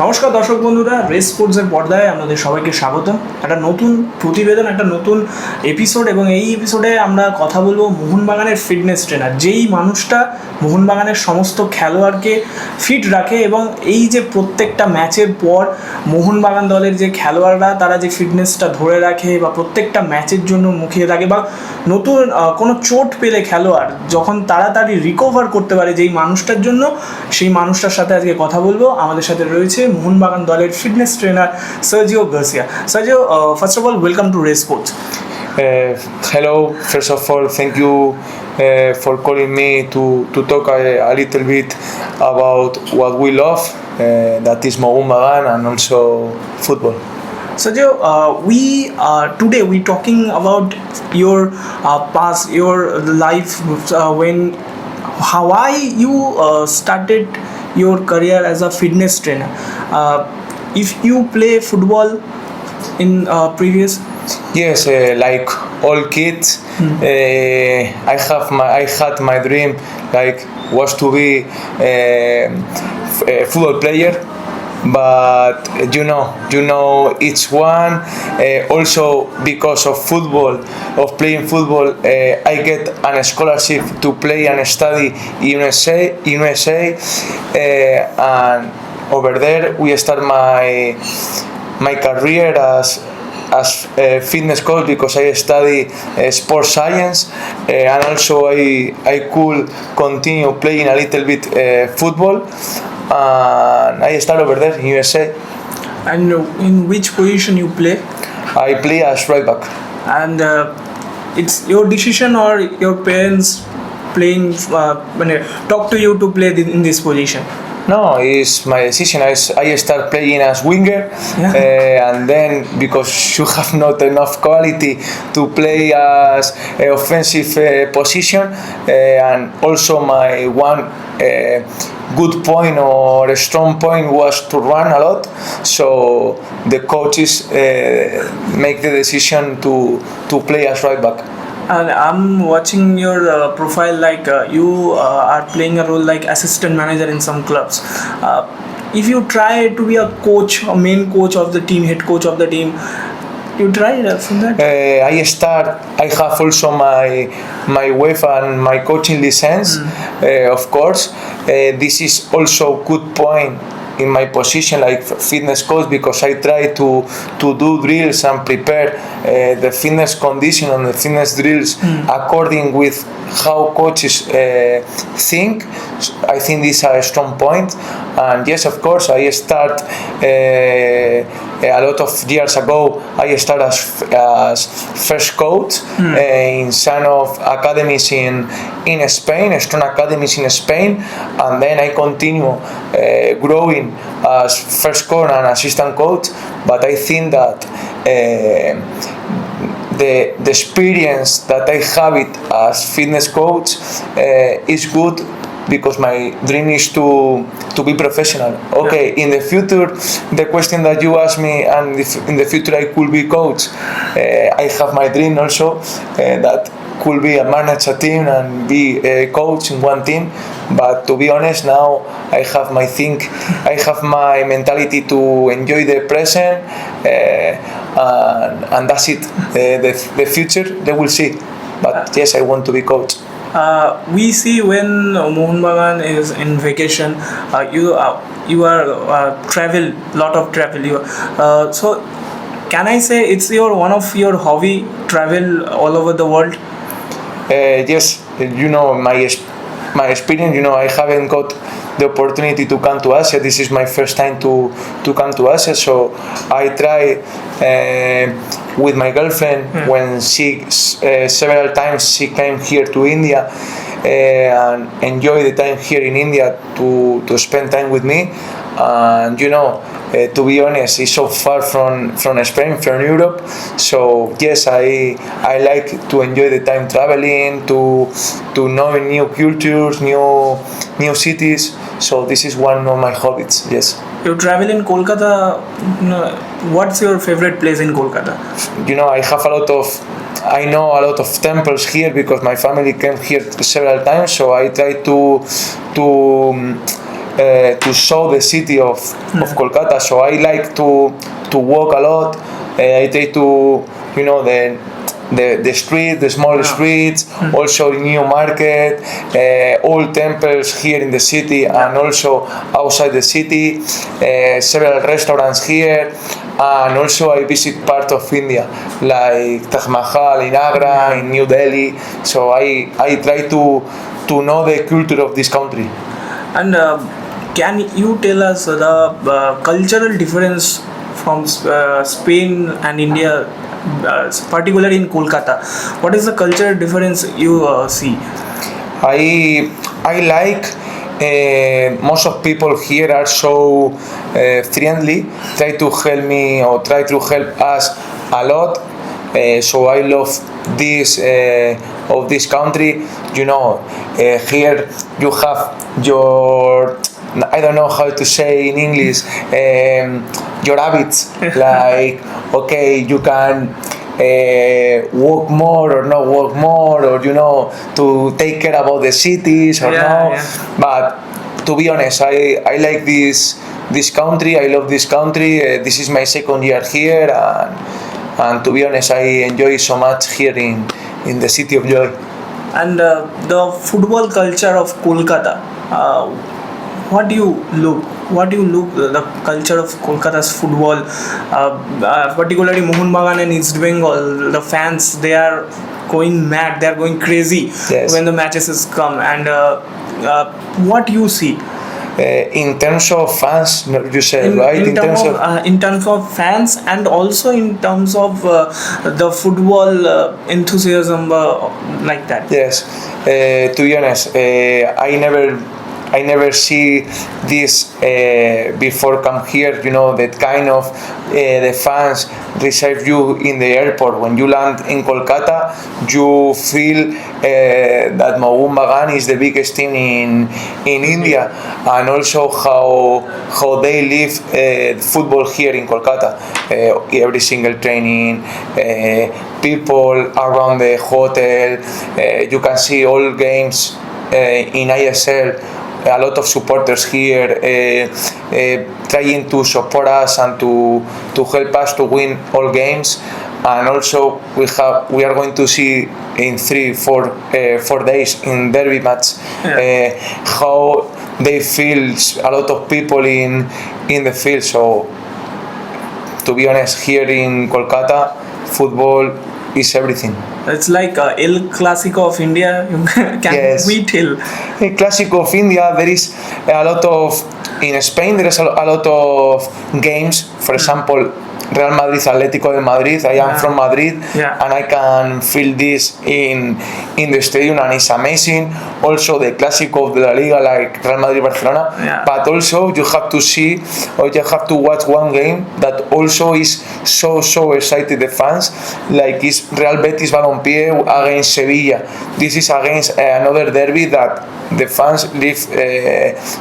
নমস্কার দর্শক বন্ধুরা, রেস স্পোর্টসের পর্দায় আপনাদের সবাইকে স্বাগতম। একটা নতুন প্রতিবেদন, একটা নতুন এপিসোড, এবং এই এপিসোডে আমরা কথা বলবো মোহনবাগানের ফিটনেস ট্রেনার, যেই মানুষটা মোহনবাগানের সমস্ত খেলোয়াড়কে ফিট রাখে এবং এই যে প্রত্যেকটা ম্যাচের পর মোহনবাগান দলের যে খেলোয়াড়রা তারা যে ফিটনেসটা ধরে রাখে বা প্রত্যেকটা ম্যাচের জন্য মুখিয়ে থাকে, বা নতুন কোনো চোট পেলে খেলোয়াড় যখন তাড়াতাড়ি রিকভার করতে পারে যেই মানুষটার জন্য, সেই মানুষটার সাথে আজকে কথা বলবো। আমাদের সাথে রয়েছে মোহনবাগান দলের fitness trainer Sergio Garcia. Sergio, first of all welcome to race sports. Hello, first of all, thank you for calling me to talk a little bit about what we love, that is Mohun Bagan and also football. Sergio, we today we talking about your past, your life, why you started your career as a fitness trainer. If you play football in previous. Yes, like all kids, I had my dream, like was to be a football player. But you know each one. Also because of football, of playing football, I get a scholarship to play and study in USA, and over there we start my career as fitness coach, because I study sports science, and also I could continue playing a little bit football. And I start over there in USA. And in which position you play? I play as right back. And it's your decision or your parents playing talk to you to play in this position? No, it's my decision. I start playing as winger, and then because you have not enough quality to play as offensive position, and also my one good point or a strong point was to run a lot. So the coaches make the decision to play as right back. And I'm watching your profile, like you are playing a role like assistant manager in some clubs. If you try to be a coach, a main coach of the team, head coach of the team, you tried from that? I have also my UEFA and my coaching license, of course. This is also good point in my position like fitness coach, because I try to do drills and prepare the fitness condition and the fitness drills according with how coaches think. I think this is a strong point. And yes, of course, I start a lot of years ago. I started as first coach in some of academies in Spain, strong academies in Spain, and then I continue growing as first coach and assistant coach. But I think that the experience that I have it as fitness coach is good, because my dream is to be professional. Okay, in the future, the question that you asked me, and if in the future I could be coach, I have my dream also that could be a manage a team and be a coach in one team. But to be honest, now I have my mentality to enjoy the present, and that's it. The future, they will see. But yes, I want to be coach. We see when Mohun Bagan is in vacation, you are lot of travel. So can I say it's one of your hobby, travel all over the world? Yes, my experience. I haven't got the opportunity to come to Asia. This is my first time to come to Asia, so I try with my girlfriend when she several times she came here to India, and enjoy the time here in India to spend time with me. And to be honest, it's so far from Spain, from Europe. So yes, I like to enjoy the time traveling, to know new cultures, new cities. So this is one of my hobbies. Yes. You travel in Kolkata. What's your favorite place in Kolkata? I know a lot of temples here because my family came here several times. So I try to to show the city of Kolkata. So I like to walk a lot. I try to, you know, the street, the small streets, also the new market, old temples here in the city and also outside the city, several restaurants here, and also I visit part of India, like Taj Mahal in Agra, in New Delhi. So I try to know the culture of this country. And can you tell us the cultural difference from Spain and India, particularly in Kolkata? What is the cultural difference you see? I like most of people here are so friendly, try to help me or try to help us a lot. So I love this of this country. You know, here you have your, I don't know how to say in English, your habits. Like, okay, you can work more or not work more, or you know, to take care about the cities or no. But to be honest, I like this country. I love this country. This is my second year here, and to be honest, I enjoy so much here in the city of joy. And the football culture of Kolkata, what do you look? What do you look the culture of Kolkata's football, particularly Mohun Bagan and East Bengal? The fans, they are going mad. They are going crazy when the matches come. And what you see? In terms of fans, you said, right? In terms of fans, and also in terms of the football enthusiasm, like that. Yes. To be honest, I never see this before come here. You know, that kind of the fans receive you in the airport. When you land in Kolkata, you feel that Mohun Bagan is the biggest team in India, and also how they live football here in Kolkata. Every single training, people around the hotel. You can see all games in ISL. A lot of supporters here trying to support us and to help us to win all games. And also we are going to see in 4 days in derby match how they feel, a lot of people in the field. So to be honest, here in Kolkata, football is everything. It's like El Clasico of India. Can we tell? El Clasico of India, there is a lot of, in Spain there is a lot of games. For example, Real Madrid, Atlético de Madrid. I am from Madrid, and I can feel this in the stadium, and it's amazing. Also the Clásico of the La Liga, like Real Madrid, Barcelona. But also you have to see, or you have to watch one game that also is so excited the fans, like it's Real Betis Balompié against Sevilla. This is against another derby that the fans live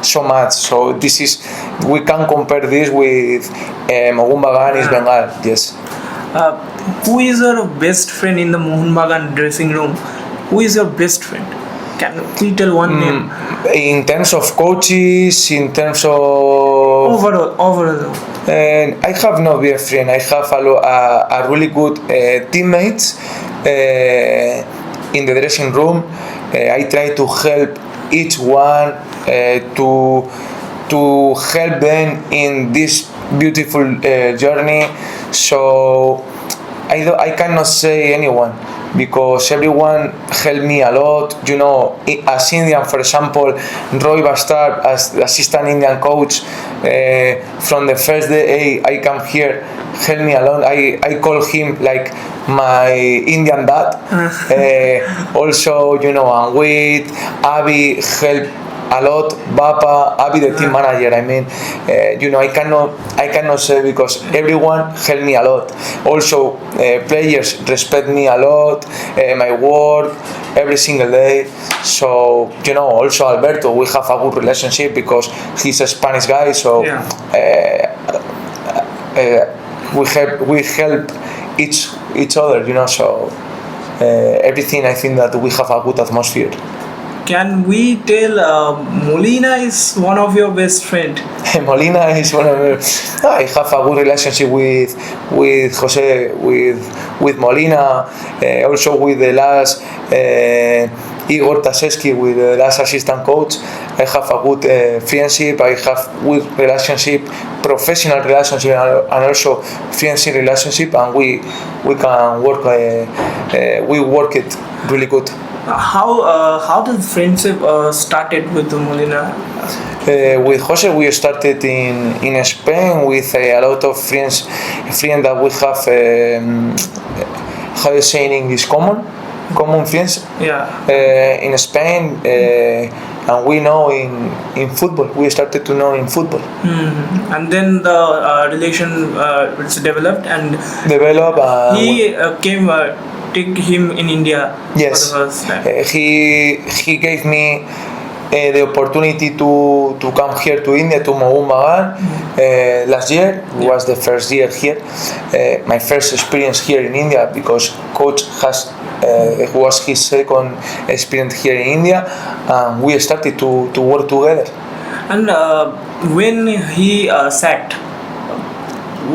so much. So this is, we can compare this with Mohun Bagan is Bengal. Yes. Who is your best friend in the Mohun Bagan dressing room? Who is your best friend? Can we tell one name? In terms of coaches, in terms of overall. I have no best friend. I have a really good teammates in the dressing room. I try to help each one to help them in this beautiful journey. So I cannot say anyone, because everyone helped me a lot. You know, as Indian, for example, Roy Bastard, as the assistant Indian coach, from the first day I come here, helped me a lot. I call him like my Indian dad. Also, you know, Anwit, Abhi helped a lot. Bapa, Abhi, the team manager. I mean, you know, I cannot say, because everyone helped me a lot. Also, players respect me a lot. My work every single day. So, you know, also Alberto, we have a good relationship because he's a Spanish guy. So we help each other. You know, so everything. I think that we have a good atmosphere. can we tell Molina is one of your best friend? Molina is one of the, I have a good relationship with Jose, with Molina, also with the last Igor Taseski, with the last assistant coach. I have a good friendship. I have good relationship, professional relationship, and also friendship relationship, and we can work. We work it really good. How the friendship started with Molina? With Jose, we started in Spain with a lot of friends that we have. How you say in English? Common friends. Yeah. In Spain, and we know in football. We started to know in football. And then the relation it's developed, and he came. Take him in India Yes. for the first time. He gave me the opportunity to come here to India, to Mohun Bagan last year. It was the first year here. My first experience here in India, because coach was his second experience here in India, and we started to work together. And when he sacked,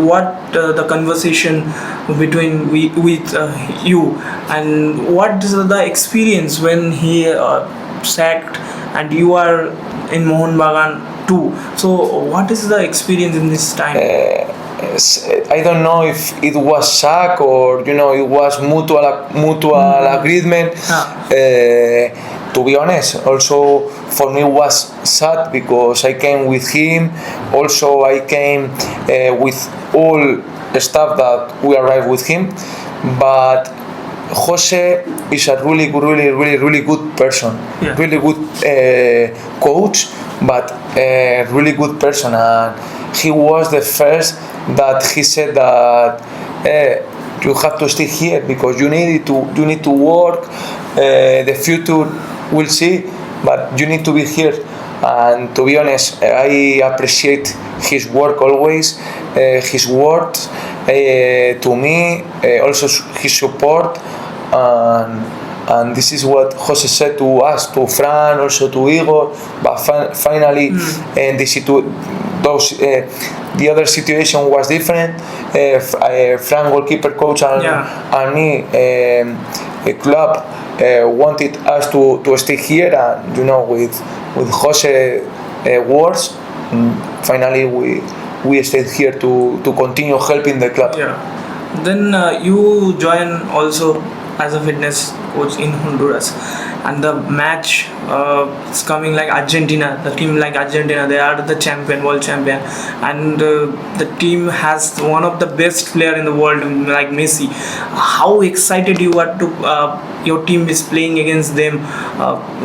what the conversation between with you, and what is the experience when he sacked and you are in Mohun Bagan too? So what is the experience in this time? I don't know if it was sack or it was mutual agreement. To be honest, also for me it was sad because I came with him. Also, I came with all the stuff that we arrived with him. But Jose is a really good person. Yeah. Really good coach, but a really good person. And he was the first that he said that you have to stay here because you need to work. The future we'll see, but you need to be here. And to be honest, I appreciate his work always, his words to me, also his support, and this is what Jose said to us, to Fran, also to Igor. But finally, and the other situation was different. Fran, goalkeeper coach, and me, a club wanted us to stay here, and with Jose words, finally we stayed here to continue helping the club. Yeah. Then you join also as a fitness coach in Honduras, and the match is coming like Argentina. The team like Argentina, they are the champion, world champion, and the team has one of the best player in the world like Messi. How excited you are to your team is playing against them?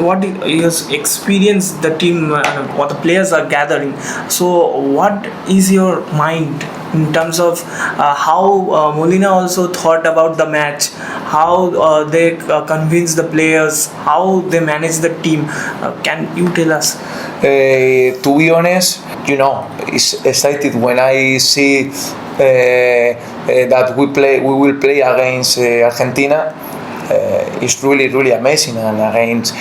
What is experience the team or the players are gathering? So what is your mind in terms of how Molina also thought about the match, how they convince the players, how they manage the team? Can you tell us? To be honest, it's excited when I see that we will play against Argentina. It's really amazing, and against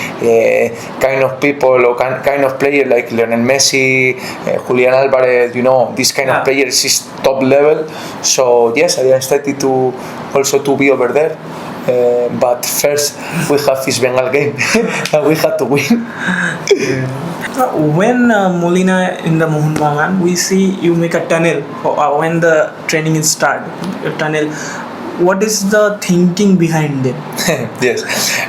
kind of people or kind of player like Lionel Messi, Julian Alvarez, this kind of players is top level. So yes, I am excited to also to be over there. But first we have this Bengal game and we have to win. When Molina in the Mohun Bagan, we see you make a tunnel when the training is start. A tunnel. What is the thinking behind it? Yes.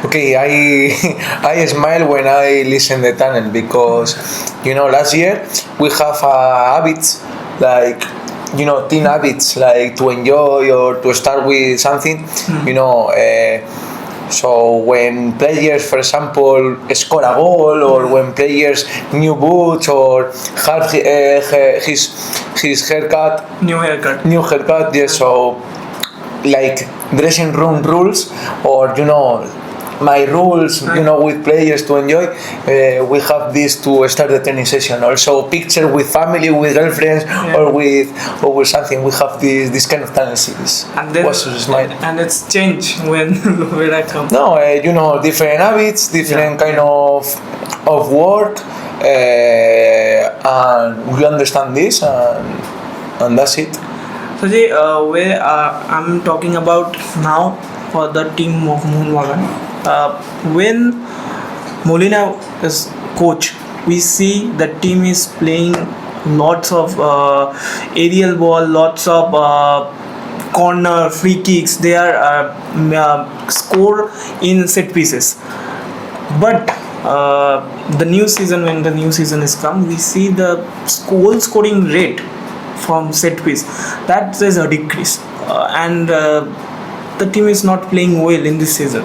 Okay, I smile when I listen the tunnel because last year we have habits like team habits like to enjoy or to start with something. So when players, for example, score a goal, or when players new boots or have his haircut, New haircut. Yes. So like dressing room rules, or my rules, with players to enjoy. We have this to start the training session. Also, picture with family, with girlfriends, or with something. We have this kind of tendencies. And then Was smile. and it's changed when when I come. No, different habits, different kind of work, and we understand this, and that's it. So, where I'm talking about now for the team of Mohun Bagan. When Molina is coach, we see the team is playing lots of aerial ball, lots of corner, free kicks. They are score in set pieces. But the new season, when the new season is come, we see the goal scoring rate from set piece that is a decrease, and the team is not playing well in this season.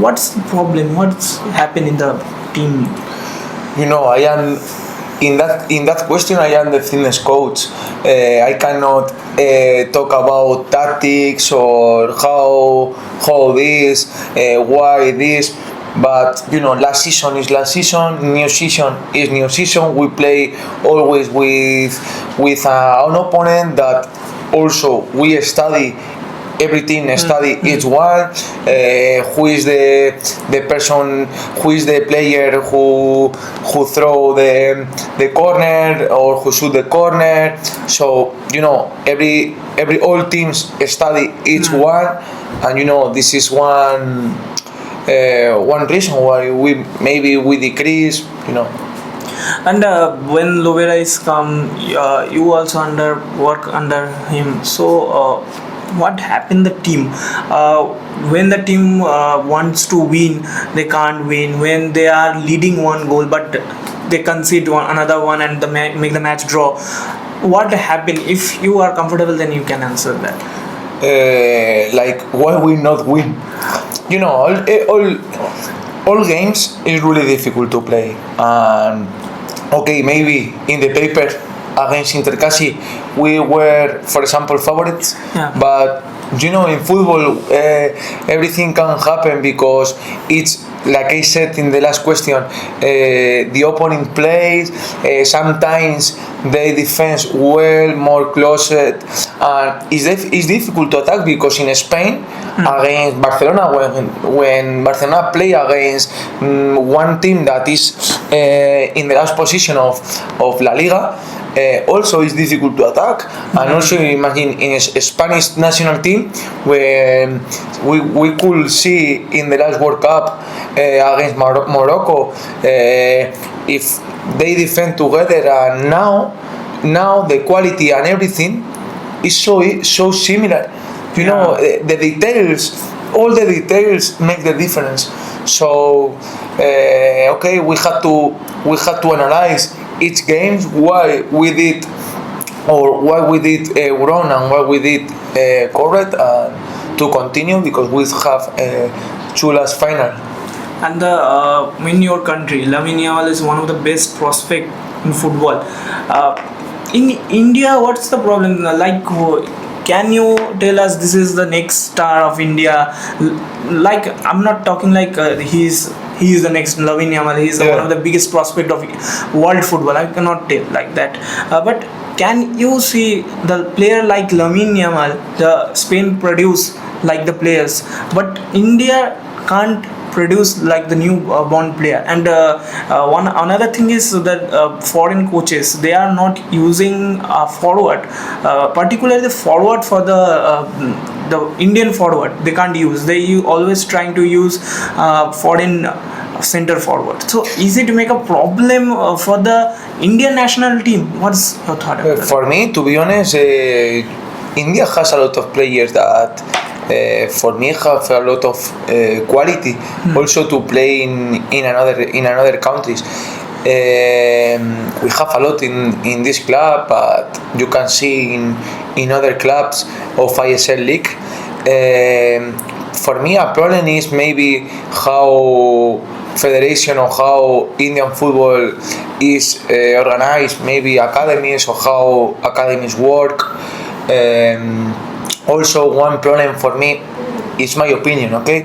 What's the problem? What's happened in the team? I am in that question. I am the fitness coach. I cannot talk about tactics or how this, why this. But last season is last season, new season is new season. We play always with an opponent that also we study everything, study each one, who is the person, who is the player who throw the corner or who shoot the corner. So every all teams study each one, and this is one reason why we decrease. And when Lovera is come, you also work under him. So what happened the team? When the team wants to win, they can't win. When they are leading one goal, but they concede another one and make the match draw. What happened? If you are comfortable, then you can answer that. Like, why we not win? All games is really difficult to play, and okay, maybe in the paper against Intercasi we were, for example, favorites, but in football everything can happen, because it's like I said in the last question, the opponent plays, sometimes they defend well, more closed, and it's difficult to attack, because in Spain against Barcelona, when Barcelona play against one team that is in the last position of La Liga, also it's difficult to attack. And also imagine in a Spanish national team, when we could see in the last World Cup against Morocco, if they defend together, and now the quality and everything is so similar. The details, all the details make the difference. So okay, we had to analyze each game, why we did wrong and why we did correct, to continue, because we have two last final. And in your country, Lamine Yamal is one of the best prospect in football. In India, what's the problem? Like, can you tell us this is the next star of India? Like, I'm not talking like he is the next Lamine Yamal. He is one of the biggest prospect of world football. I cannot tell like that. But can you see the player like Lamine Yamal, the Spain produce like the players, but India can't produce like the new born player. And another thing is that foreign coaches, they are not using forward, particularly the forward for the Indian forward. They can't use. They always trying to use foreign center forward. So is it make a problem for the Indian national team? What's your thought about For me, to be honest, India has a lot of players that for me have a lot of quality also to play in another countries. We have a lot in this club, but you can see in other clubs of ISL league. For me, a problem is maybe how federation or how Indian football is organized, maybe academies, or how academies work. Also, one problem for me It's my opinion, okay?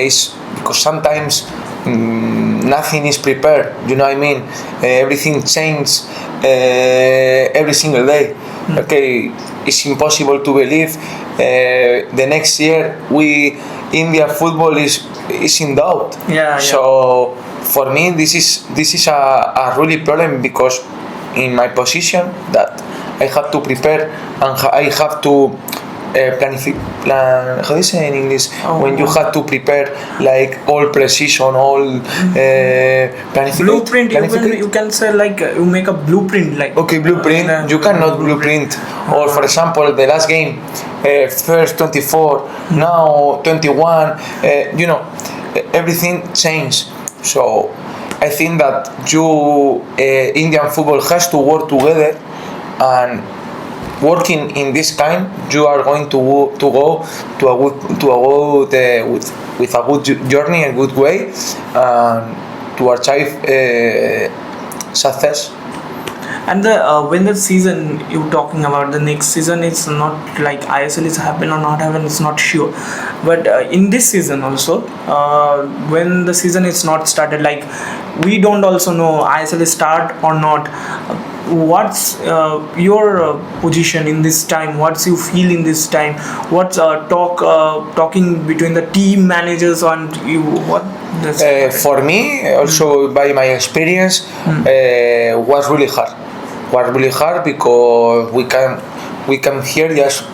It's because sometimes nothing is prepared. You know what I mean? Everything changes every single day. Okay, it's impossible to believe the next year India football is in doubt. Yeah. So for me, this is a really problem because in my position that I have to prepare and I have to plan. How do you say in English? When you have to prepare like all precision, all Blueprint. You can say like you make a blueprint like. Okay, blueprint. You cannot blueprint. Or for example, the last game, first 24, now 21. Everything changed. So I think that Indian football has to work together, and working in this kind, you are going to go with a good journey and good way, to achieve success. And when the season you're talking about, the next season, it's not like ISL is happen or not happen, it's not sure. But in this season also, when the season is not started, like we don't also know ISL is start or not. What's your position in this time? What's you feel in this time? What's talking between the team managers and you? What this? For me, also by my experience, was really hard. Was really hard because we come here just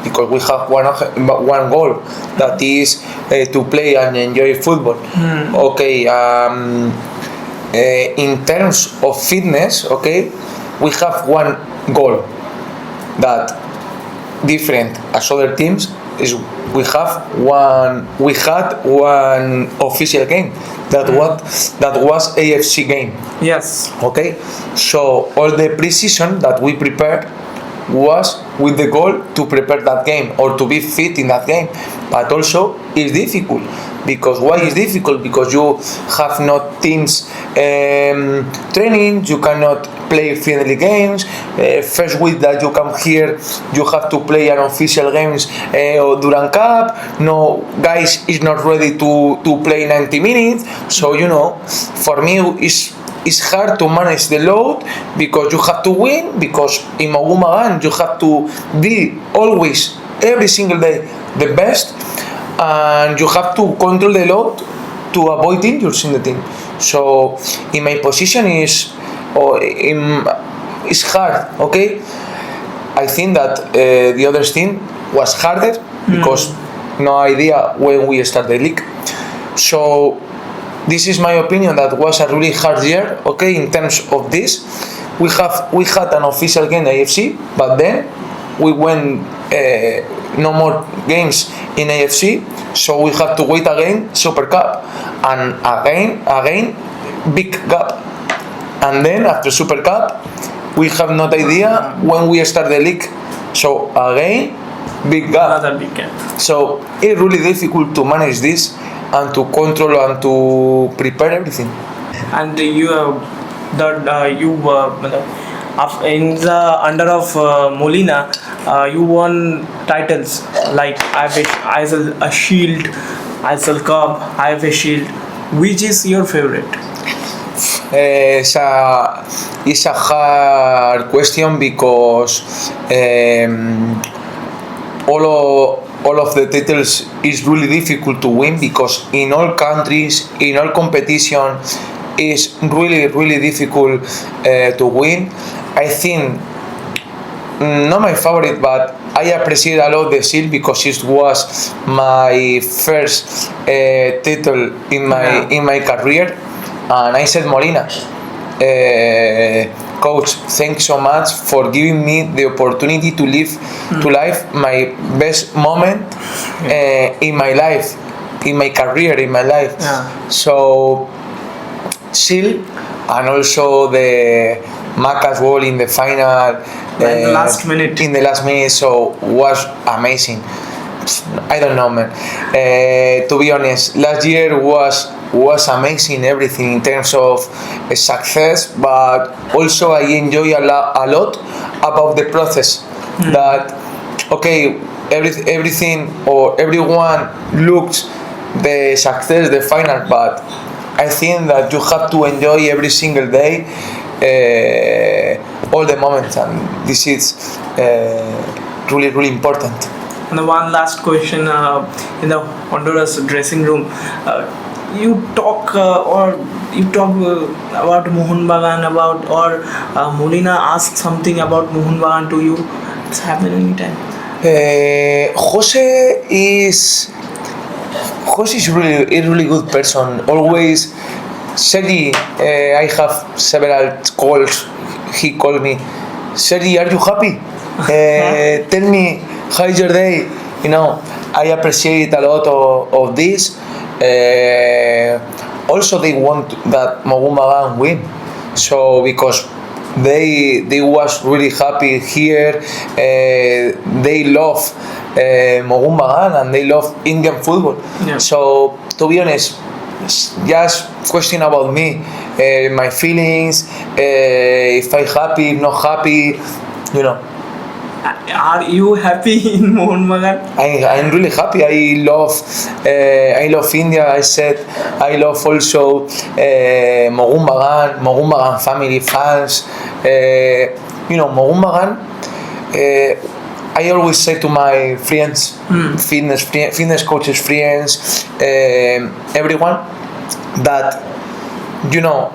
because we have one goal, that is to play and enjoy football. Okay. In terms of fitness, okay, we have one goal that different as other teams is we had one official game that was AFC game. Yes. Okay, so all the pre-season that we prepared was with the goal to prepare that game or to be fit in that game, but also it's difficult. Because why is difficult? Because you have not teams training, you cannot play friendly games. First week that you come here, you have to play an official games or Duran Cup. No, guys is not ready to play 90 minutes. So for me it's hard to manage the load because you have to win. Because in Mohun Bagan you have to be always every single day the best. And you have to control the load to avoid injuries in the team. So in my position it's hard. Okay, I think that the other team was harder because no idea when we start the league. So this is my opinion. That was a really hard year. Okay, in terms of this, we had an official game AFC, but then we went no more games in AFC, so we have to wait again Super Cup, and again big gap, and then after Super Cup we have no idea when we start the league, so again big gap. Another big gap. So it's really difficult to manage this and to control and to prepare everything. And you in the under of Molina, you won titles like ISL a Shield, ISL Cup, IFA Shield. Which is your favorite? It's a hard question because all of the titles is really difficult to win, because in all countries, in all competition, is really difficult to win. I think not my favorite, but I appreciate a lot the Shield because it was my first title in my career, and I said Molina, coach, thanks so much for giving me the opportunity to live my best moment in my life, in my career, in my life. Yeah. So Shield, and also the Macca's goal in the final, in the last minute. So was amazing. I don't know, man. To be honest, last year was amazing, everything in terms of success, but also I enjoy a lot about the process. That okay, everything or everyone looks the success, the final, but I think that you have to enjoy every single day, all the moments, and this is really important. And the one last question, in the Honduras dressing room, you talk about Mohun Bagan, Molina asks something about Mohun Bagan to you. It's happening anytime. Jose is really good person. Always, Sergi, I have several calls. He called me, Sergi, are you happy? Tell me how's your day. I appreciate a lot of this. Also, they want that Mohun Bagan win. So because they was really happy here. They love Mohun Bagan and they love Indian football. Yeah. So to be honest, just question about me, my feelings, if I happy, if not happy, Are you happy in Mohun Bagan? I'm really happy. I love India. I said I love also Mohun Bagan family fans. Mohun Bagan. I always say to my friends, fitness coaches, friends, everyone, that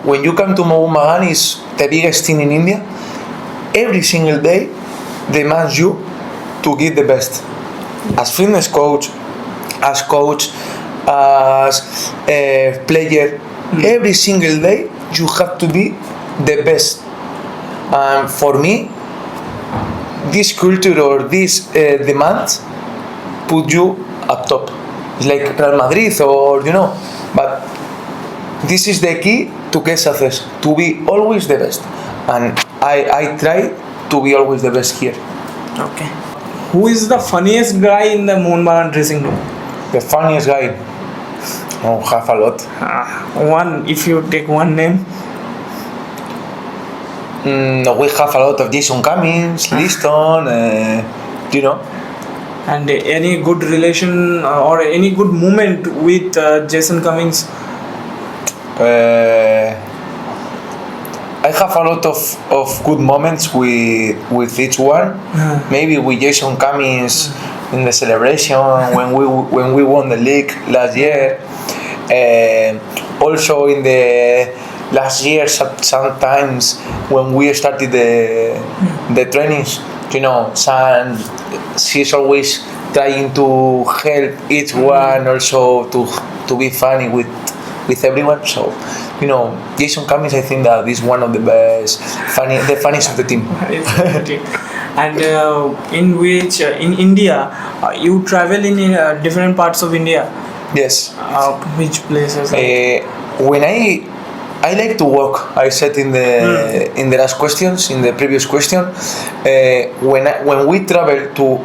when you come to Mohun Bagan, is the biggest thing in India. Every single day demands you to give the best as fitness coach, as coach, as a player. Every single day you have to be the best, and for me this culture or this demands put you up top. It's like Real Madrid or but this is the key to get success, to be always the best, and I try to be always the best here. Okay. Who is the funniest guy in the Mohun Bagan dressing room? The funniest guy? Oh, have a lot. One, if you take one name. We have a lot of Jason Cummings, Liston, And any good relation or any good moment with Jason Cummings? I have a lot of good moments with each one. Maybe with Jason Cummings in the celebration when we won the league last year. Also in the last year, sometimes when we started the trainings, she's always trying to help each one, also to be funny with everyone. So Jason Cummings, I think that is one of the best, the funniest of the team. And in India, you travel in different parts of India. Yes. Which places? When I like to walk. I said in the last questions, in the previous question, when we travel to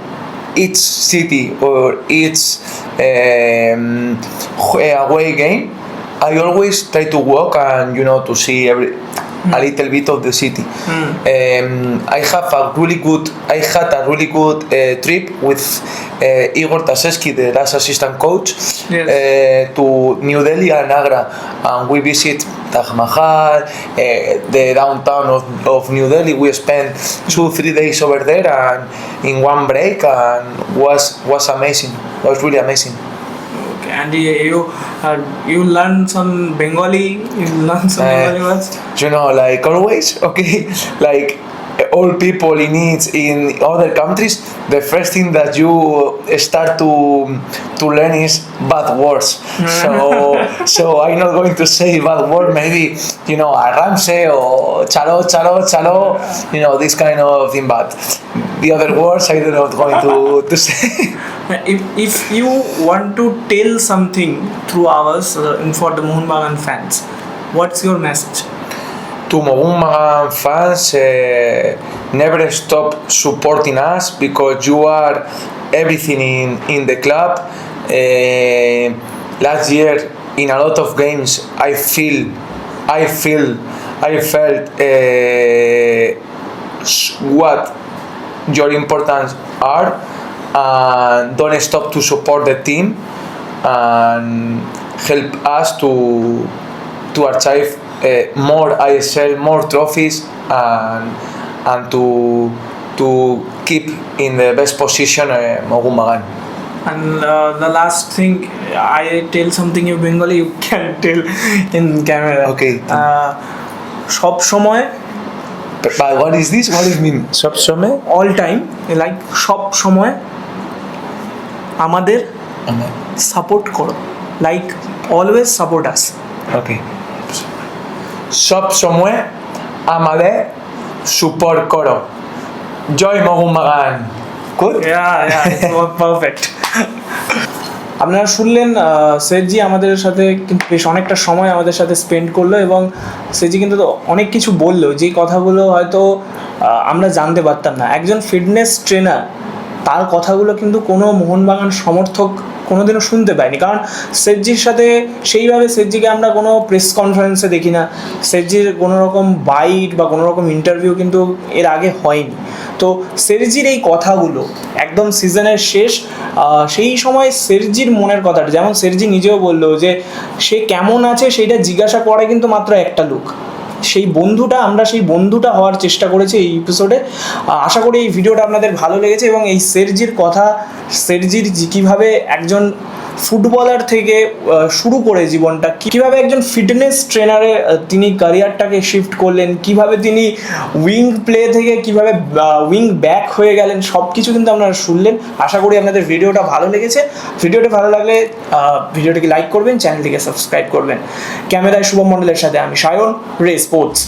each city or each away game, I always try to walk and to see a little bit of the city. I had a really good trip with Igor Taseski, the last assistant coach, to New Delhi and Agra, and we visit Taj Mahal, the downtown of New Delhi. We spent 2-3 days over there and in one break, and was amazing. Was really amazing. And you learn some Bengali. You learn some Bengali words. Like always, okay. Like all people in other countries, the first thing that you start to learn is bad words. So I'm not going to say bad word. Maybe arranse or chalo. This kind of thing. But the other words I'm not going to say. If you want to tell something through ours for the Mohun Bagan fans, what's your message? To Mohun Bagan fans, never stop supporting us, because you are everything in the club. Last year, in a lot of games, I felt what your importance are, and don't stop to support the team and help us to achieve more ISL, more trophies, and to keep in the best position Mohun Bagan. And the last thing, I tell something in Bengali, you can tell in camera. Okay. সব সময়, But what is this? What does it mean? সব সময়? all time, like সব সময় আমাদের support করো, like always support us. Okay. সব সময় আমাদের support করো. Joy Mohun Bagan. Good? Yeah, it's perfect. আপনারা শুনলেন সেটজি আমাদের সাথে কিন্তু বেশ অনেকটা সময় আমাদের সাথে স্পেন্ড করলো এবং সেটজি কিন্তু অনেক কিছু বললো যে কথাগুলো হয়তো আমরা জানতে পারতাম না। একজন ফিটনেস ট্রেনার, তার কথাগুলো কিন্তু কোনো মোহনবাগান সমর্থক কোনোদিনও শুনতে পায়নি, কারণ সেটজির সাথে সেইভাবে সেটজিকে আমরা কোনো প্রেস কনফারেন্সে দেখি না, সেটজির কোনো রকম বাইট বা কোনো রকম ইন্টারভিউ কিন্তু এর আগে হয়নি। তো সেটজির এই কথাগুলো একদম সিজনের শেষ, সেই সময় সেটজির মনের কথাটা, যেমন সেটজি নিজেও বললো যে সে কেমন আছে সেইটা জিজ্ঞাসা করে কিন্তু মাত্র একটা লোক, সেই বন্ধুটা, আমরা সেই বন্ধুটা হওয়ার চেষ্টা করেছি এই এপিসোডে। আশা করি এই ভিডিওটা আপনাদের ভালো লেগেছে এবং এই সেটজির কথা, সেটজির কীভাবে একজন ফুটবলার থেকে শুরু করে জীবনটা, কীভাবে একজন ফিটনেস ট্রেনারে তিনি ক্যারিয়ারটাকে শিফট করলেন, কিভাবে তিনি উইং প্লে থেকে কিভাবে উইং ব্যাক হয়ে গেলেন, সব কিছু কিন্তু আপনারা শুনলেন। আশা করি আপনাদের ভিডিওটা ভালো লেগেছে। ভিডিওটা ভালো লাগলে ভিডিওটিকে লাইক করবেন, চ্যানেলটিকে সাবস্ক্রাইব করবেন। ক্যামেরায় শুভম মণ্ডলের সাথে আমি সায়ন, রে স্পোর্টস।